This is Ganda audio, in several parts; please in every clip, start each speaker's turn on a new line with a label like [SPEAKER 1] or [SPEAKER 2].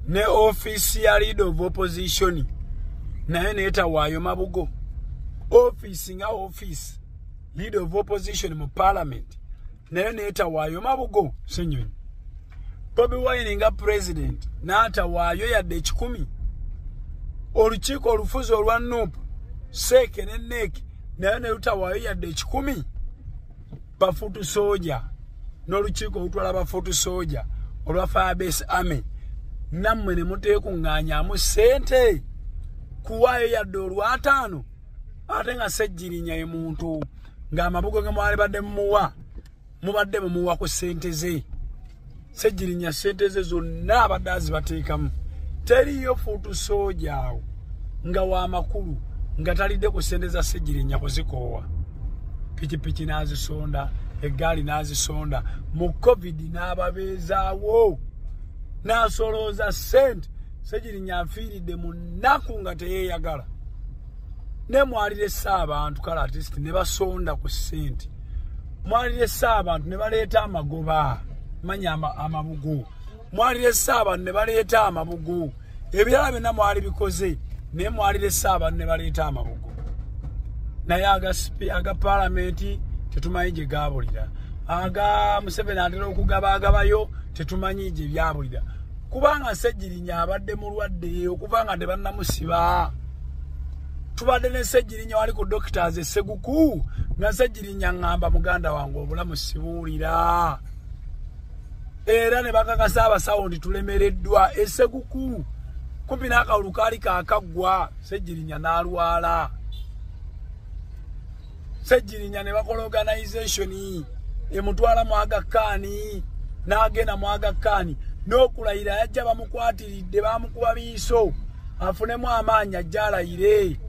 [SPEAKER 1] ne office ya leader of opposition naye neeta waayo Mabugo office nga office leader of opposition mu parliament naye neeta waayo Mabugo Ssenyonyi Bobi Wine nga president naata waayo yadde 10 olukiiko olufuzi olwa NUP Seeke ne NEC naye neeta waayo yadde 10 bafutu soja n'olukiiko olutwala bafutu soja olwa Firebase Army nammwe ne muteekunganyaamu ssente kuwaayo yadde olw'ataano ate nga Ssejjirinya ye muntu ng'Amabugo ge mwali badde mumuwa mubadde mumuwa ku ssente ze Ssejjirinya ssente ze zonna abadde azibateekamu teriyo fuutu soja awo nga w'amakulu nga talidde ku ssente za Ssejjirinya kuzikoowa pikipiki n'azisonda eggaali n'azisonda mu covid n'ababeezaawo n'asolooza ssente Ssejjirinya afiiridde mu nnaku nga teyeeyagala ne mwalire abantu kale artist ne basonda ku ssente mwalire abantu ne baleeta amagoba manya Amabugo mwalire abantu ne baleeta Amabugo ebirala byonna mwali bikoze ne mwalire abantu ne baleeta Amabugo naye aga parliament tetumanyi gye gaabulira aga Museveni atera okugabagabayo tetumanyi gye byabulira kubanga Ssejjirinya abadde mulwadde okuva nga tebannamusiba tubadde ne Ssejjirinya wali ku doctors Esseguku nga Ssejjirinya ngamba muganda wange obulamu sibuulira era ne bakakasa abasawo ndi tulemereddwa Esseguku kumpi n'akawulu kaali kaakaggwa Ssejjirinya n'alwala Ssejjirinya ne bakola organization emutwala mu Aga Khan n'agenda mu Aga Khan n'okulayira yajja bamukwatiridde bamukuba biiso afunemu amaanyi ajja alayire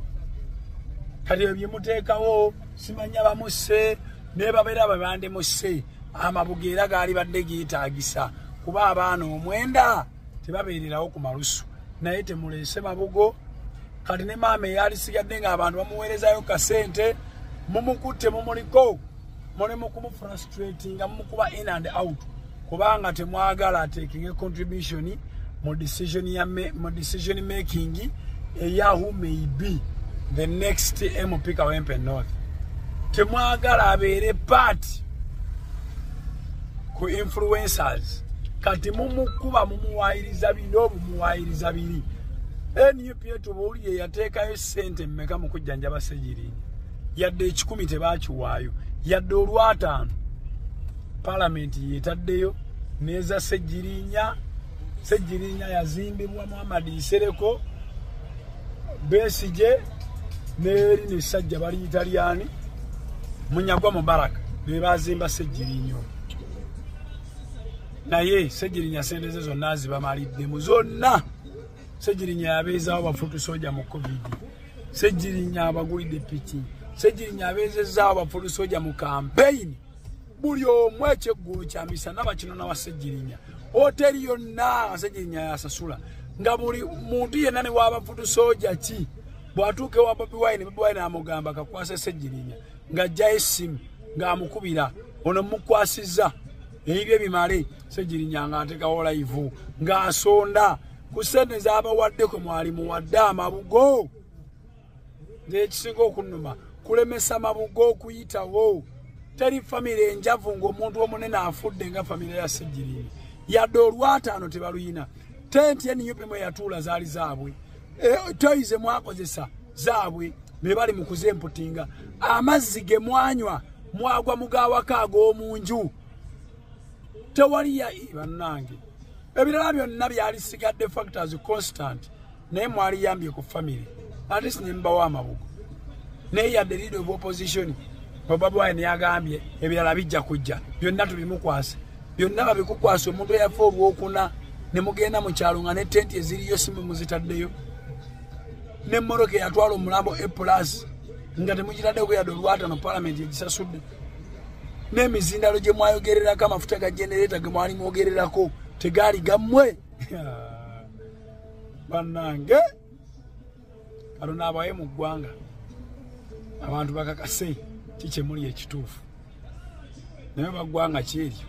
[SPEAKER 1] kati ebyo byemuteekawo simanya bamusse ne babeera babandemusse Amabugo era gaali badde geetaagisa kuba abaana omwenda tebabeererawo ku malusu naye temuleese Mabugo kati ne maama eyali sigadde ng'abantu bamuweerezayo kasente mumukutte mumuliko muli mu kumufrustrating nga mumukuba in and out kubanga temwagala ateekinge contribution mu decision making who may be the next MP Kawempe North temwagala abeere part ku influencers kati mumukuba mumuwaayiriza bino obumuwaayiriza biri NUP tubuulire yateekayo ssente mmeka mu kujjanjaba Ssejjirinya yadde 10 tebakiwaayo yadde olw'ataano parliament yetaddeyo neza Ssejjirinya yazimbibwa Muhammad Nsereko Besigye n'eri ne Sajja bali Italiani Munyagwa Mubaraka be bazimba Ssejjirinya naye Ssejjirinya sente ze zonna zibamaliddemu zonna Ssejjirinya yabeezaawo bafutu soja mu covid Ssejjirinya abagulidde piki Ssejjirinya abeezezaawo bafutu soja mu campaign buli omu ekyeggulo kyamisana bakino wa Ssejjirinya hoteri yonna Ssejjirinya yasasula nga buli muntu yenna ne w'abafutu soja ki bw'atuuka ewa Bobi Wine amugamba kakwasa Ssejjirinya ng'ajja essimu ng'amukubira ono mukwasizza ebyo bimale Ssejjirinya ng'ateekawo live ng'asonda ku ssente z'abawadde kwe mwali muwadde Amabugo n'ekisinga okunnuma kulemesa Mabugo okuyitawo teri famire enjavu ng'omuntu omunene afudde nga famire ya Ssejjirinya yadde olw'ataano tebaluyina tenti NUP mwe yatuula zaali zaabwe toyize mwakozesa zaabwe ne bali mu kuzemputinga amazzi ge mwanywa mwagwa mugawaka ag'omunju tewali ya bannange ebirala byonna byali sigadde factors constant naye mwali yambye ku family ate sinembawo Amabugo naye yadde leader of opposition Bobi Wine yagambye ebirala bijja kujja byonna tubimukwase byonna babikukwasa omuntu eyafa olw'okuna ne mugenda mu kyalo nga ne tenti eziriyo simu muzitaddeyo ne mmoroke yatwala omulambo A+ nga temugitaddeko yadde olw'ataano parliament egisasudde n'emizindalo gye mwayogererako amafuta ga generator ge mwali mwogererako tegaali gammwe bannange kalo n'abaye mu ggwanga abantu bakakase kikyemuli ekituufu naye baggwanga kyeryo